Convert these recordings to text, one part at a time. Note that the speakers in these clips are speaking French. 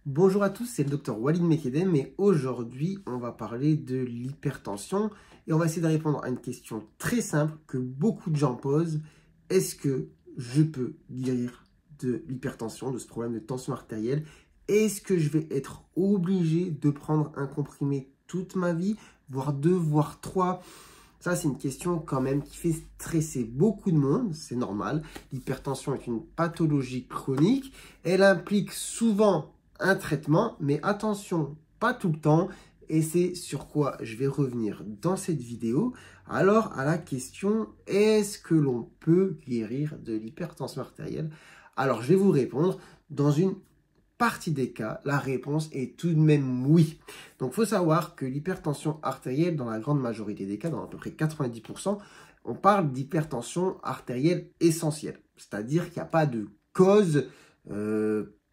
Bonjour à tous, c'est le docteur Walid Mekedem et aujourd'hui on va parler de l'hypertension et on va essayer de répondre à une question très simple que beaucoup de gens posent. Est-ce que je peux guérir de l'hypertension, de ce problème de tension artérielle? Est-ce que je vais être obligé de prendre un comprimé toute ma vie, voire deux, voire trois? Ça, c'est une question quand même qui fait stresser beaucoup de monde, c'est normal. L'hypertension est une pathologie chronique. Elle implique souvent un traitement, mais attention, pas tout le temps. Et c'est sur quoi je vais revenir dans cette vidéo. Alors, à la question, est-ce que l'on peut guérir de l'hypertension artérielle? Alors, je vais vous répondre dans une partie des cas, la réponse est tout de même oui. Donc, il faut savoir que l'hypertension artérielle, dans la grande majorité des cas, dans à peu près 90%, on parle d'hypertension artérielle essentielle. C'est-à-dire qu'il n'y a pas de cause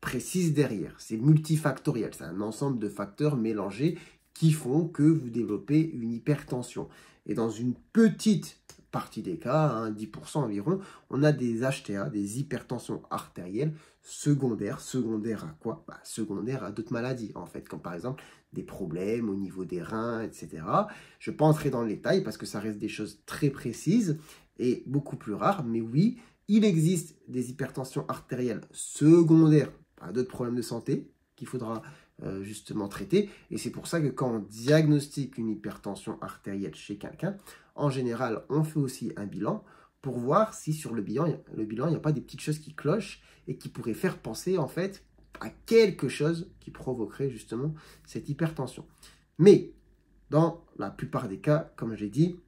précise derrière. C'est multifactoriel. C'est un ensemble de facteurs mélangés qui font que vous développez une hypertension. Et dans une petite partie des cas, 10% environ, on a des HTA, des hypertensions artérielles secondaires. Secondaires à quoi? Secondaires à d'autres maladies, en fait, comme par exemple des problèmes au niveau des reins, etc. Je ne vais pas entrer dans le détail parce que ça reste des choses très précises et beaucoup plus rares, mais oui, il existe des hypertensions artérielles secondaires à d'autres problèmes de santé qu'il faudra justement traiter. Et c'est pour ça que quand on diagnostique une hypertension artérielle chez quelqu'un, en général, on fait aussi un bilan pour voir si sur le bilan, il n'y a pas des petites choses qui clochent et qui pourraient faire penser en fait à quelque chose qui provoquerait justement cette hypertension. Mais dans la plupart des cas, comme j'ai dit,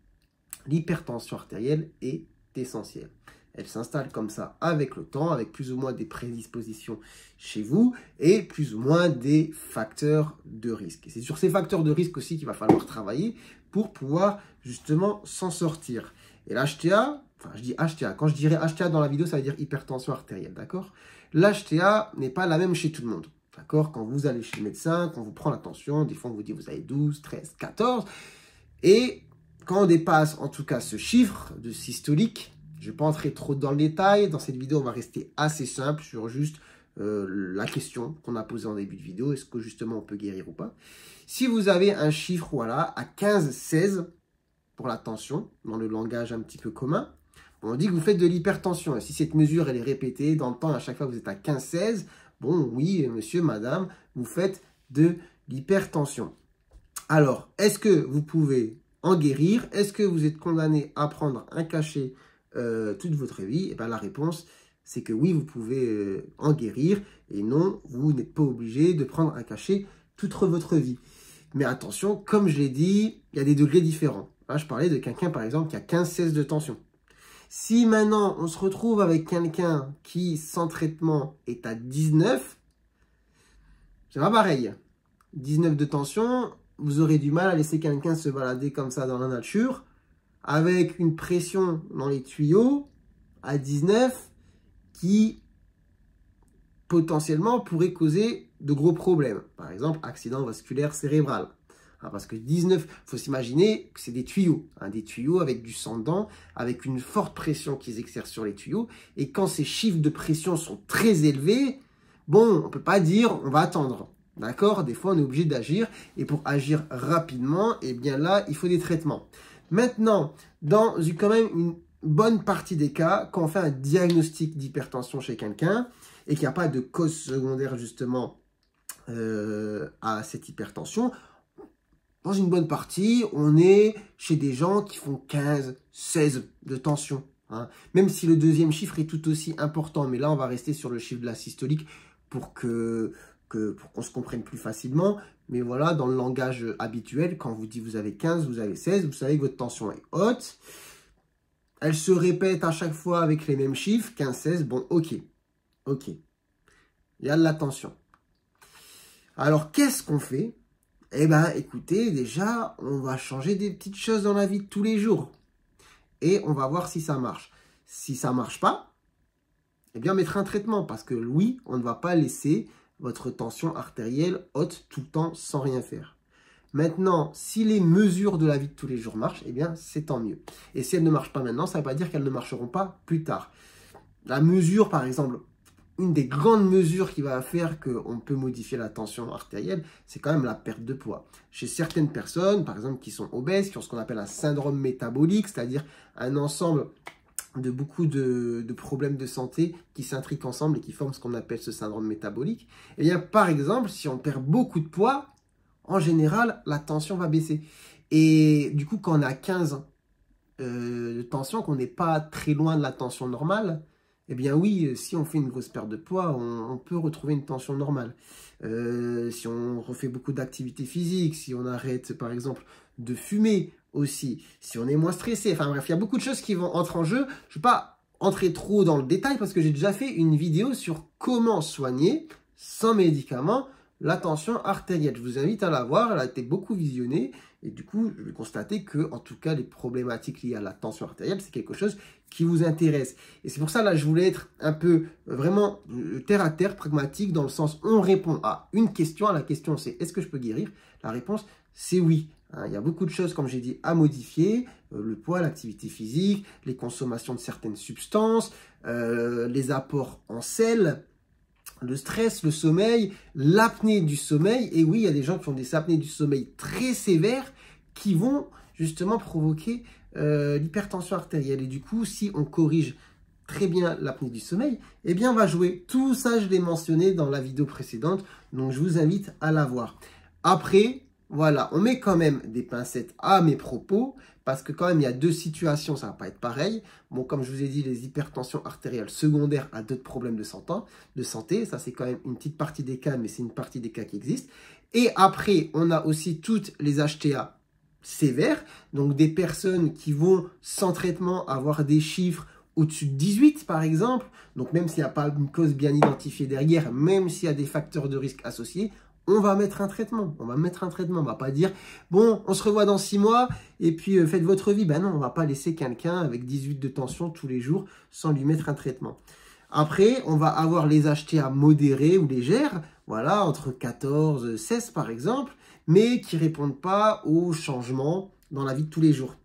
l'hypertension artérielle est essentielle. Elle s'installe comme ça avec le temps, avec plus ou moins des prédispositions chez vous et plus ou moins des facteurs de risque. Et c'est sur ces facteurs de risque aussi qu'il va falloir travailler pour pouvoir justement s'en sortir. Et l'HTA, enfin je dis HTA, quand je dirais HTA dans la vidéo, ça veut dire hypertension artérielle, d'accord? L'HTA n'est pas la même chez tout le monde, d'accord? Quand vous allez chez le médecin, quand vous prend la tension, des fois on vous dit vous avez 12, 13, 14, et quand on dépasse en tout cas ce chiffre de systolique, je ne vais pas entrer trop dans le détail. Dans cette vidéo, on va rester assez simple sur juste la question qu'on a posée en début de vidéo. Est-ce que justement on peut guérir ou pas? Si vous avez un chiffre voilà, à 15-16 pour la tension, dans le langage un petit peu commun, on dit que vous faites de l'hypertension. Et si cette mesure elle est répétée dans le temps, à chaque fois vous êtes à 15-16, bon oui monsieur, madame, vous faites de l'hypertension. Alors, est-ce que vous pouvez en guérir? Est-ce que vous êtes condamné à prendre un cachet toute votre vie? Et bien, la réponse, c'est que oui, vous pouvez en guérir. Et non, vous n'êtes pas obligé de prendre un cachet toute votre vie. Mais attention, comme je l'ai dit, il y a des degrés différents. Là, je parlais de quelqu'un, par exemple, qui a 15-16 de tension. Si maintenant, on se retrouve avec quelqu'un qui, sans traitement, est à 19, c'est pas pareil. 19 de tension, vous aurez du mal à laisser quelqu'un se balader comme ça dans la nature, avec une pression dans les tuyaux à 19 qui potentiellement pourrait causer de gros problèmes. Par exemple, accident vasculaire cérébral. Parce que 19, il faut s'imaginer que c'est des tuyaux. Des tuyaux avec du sang dedans, avec une forte pression qu'ils exercent sur les tuyaux. Et quand ces chiffres de pression sont très élevés, bon, on ne peut pas dire on va attendre. D'accord? Des fois, on est obligé d'agir. Et pour agir rapidement, eh bien là, il faut des traitements. Maintenant, dans quand même une bonne partie des cas, quand on fait un diagnostic d'hypertension chez quelqu'un et qu'il n'y a pas de cause secondaire justement à cette hypertension, dans une bonne partie, on est chez des gens qui font 15, 16 de tension. Même si le deuxième chiffre est tout aussi important, mais là, on va rester sur le chiffre de la systolique pour qu'on se comprenne plus facilement. Mais voilà, dans le langage habituel, quand vous dites vous avez 15, vous avez 16, vous savez que votre tension est haute. Elle se répète à chaque fois avec les mêmes chiffres, 15, 16, bon, ok. Ok. Il y a de la tension. Alors, qu'est-ce qu'on fait? Eh bien, écoutez, déjà, on va changer des petites choses dans la vie de tous les jours. Et on va voir si ça marche. Si ça ne marche pas, eh bien, mettre un traitement. Parce que oui, on ne va pas laisser votre tension artérielle haute tout le temps sans rien faire. Maintenant, si les mesures de la vie de tous les jours marchent, eh bien, c'est tant mieux. Et si elles ne marchent pas maintenant, ça ne veut pas dire qu'elles ne marcheront pas plus tard. La mesure, par exemple, une des grandes mesures qui va faire qu'on peut modifier la tension artérielle, c'est quand même la perte de poids. Chez certaines personnes, par exemple, qui sont obèses, qui ont ce qu'on appelle un syndrome métabolique, c'est-à-dire un ensemble de beaucoup de problèmes de santé qui s'intriquent ensemble et qui forment ce qu'on appelle ce syndrome métabolique. Et bien, par exemple, si on perd beaucoup de poids, en général, la tension va baisser. Et du coup, quand on a 15 de tension, qu'on n'est pas très loin de la tension normale, eh bien oui, si on fait une grosse perte de poids, on peut retrouver une tension normale. Si on refait beaucoup d'activités physiques, si on arrête par exemple de fumer aussi, si on est moins stressé, enfin bref, il y a beaucoup de choses qui vont entrer en jeu. Je ne vais pas entrer trop dans le détail parce que j'ai déjà fait une vidéo sur comment soigner sans médicaments la tension artérielle. Je vous invite à la voir, elle a été beaucoup visionnée et du coup, je vais constater que, en tout cas, les problématiques liées à la tension artérielle, c'est quelque chose qui vous intéresse. Et c'est pour ça, là, je voulais être un peu vraiment terre à terre, pragmatique, dans le sens on répond à une question. La question, c'est est-ce que je peux guérir? La réponse, c'est oui. Il y a beaucoup de choses, comme j'ai dit, à modifier. Le poids, l'activité physique, les consommations de certaines substances, les apports en sel, le stress, le sommeil, l'apnée du sommeil. Et oui, il y a des gens qui ont des apnées du sommeil très sévères qui vont justement provoquer l'hypertension artérielle. Et du coup, si on corrige très bien l'apnée du sommeil, eh bien, on va jouer. Tout ça, je l'ai mentionné dans la vidéo précédente. Donc, je vous invite à la voir. Après, voilà, on met quand même des pincettes à mes propos, parce que quand même, il y a deux situations, ça ne va pas être pareil. Bon, comme je vous ai dit, les hypertensions artérielles secondaires à d'autres problèmes de santé, ça c'est quand même une petite partie des cas, mais c'est une partie des cas qui existent. Et après, on a aussi toutes les HTA sévères, donc des personnes qui vont sans traitement avoir des chiffres au-dessus de 18 par exemple, donc même s'il n'y a pas une cause bien identifiée derrière, même s'il y a des facteurs de risque associés, on va mettre un traitement. On va pas dire, bon, on se revoit dans 6 mois et puis faites votre vie. Ben non, on va pas laisser quelqu'un avec 18 de tension tous les jours sans lui mettre un traitement. Après, on va avoir les HTA modérées ou légères, voilà, entre 14, 16 par exemple, mais qui répondent pas aux changements dans la vie de tous les jours.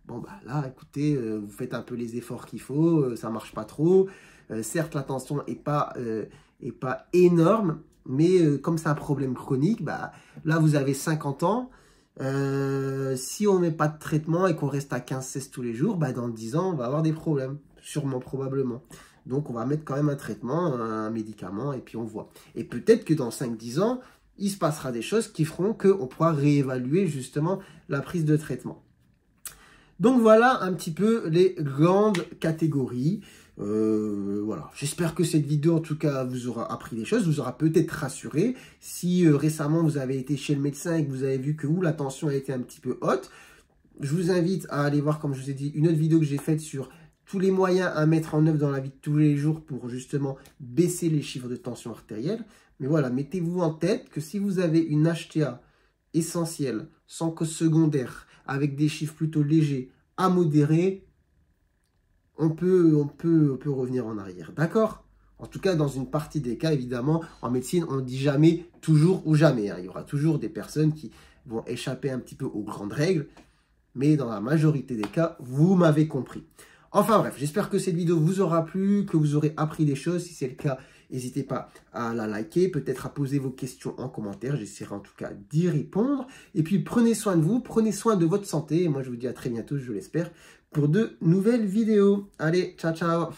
Bon, bah là, écoutez, vous faites un peu les efforts qu'il faut, ça marche pas trop. Certes, la tension est pas énorme, mais comme c'est un problème chronique, bah, là, vous avez 50 ans. Si on ne met pas de traitement et qu'on reste à 15-16 tous les jours, bah, dans 10 ans, on va avoir des problèmes, sûrement, probablement. Donc, on va mettre quand même un traitement, un médicament, et puis on voit. Et peut-être que dans 5-10 ans, il se passera des choses qui feront qu'on pourra réévaluer justement la prise de traitement. Donc voilà un petit peu les grandes catégories. Voilà, j'espère que cette vidéo en tout cas vous aura appris des choses, vous aura peut-être rassuré. Si récemment vous avez été chez le médecin et que vous avez vu que la tension a été un petit peu haute, je vous invite à aller voir, comme je vous ai dit, une autre vidéo que j'ai faite sur tous les moyens à mettre en œuvre dans la vie de tous les jours pour justement baisser les chiffres de tension artérielle. Mais voilà, mettez-vous en tête que si vous avez une HTA essentielle, sans cause secondaire, avec des chiffres plutôt légers à modérer, on peut revenir en arrière. D'accord? En tout cas, dans une partie des cas, évidemment, en médecine, on ne dit jamais toujours ou jamais. Il y aura toujours des personnes qui vont échapper un petit peu aux grandes règles. Mais dans la majorité des cas, vous m'avez compris. Enfin bref, j'espère que cette vidéo vous aura plu, que vous aurez appris des choses. Si c'est le cas, n'hésitez pas à la liker, peut-être à poser vos questions en commentaire. J'essaierai en tout cas d'y répondre. Et puis prenez soin de vous, prenez soin de votre santé. Et moi je vous dis à très bientôt, je l'espère, pour de nouvelles vidéos. Allez, ciao ciao!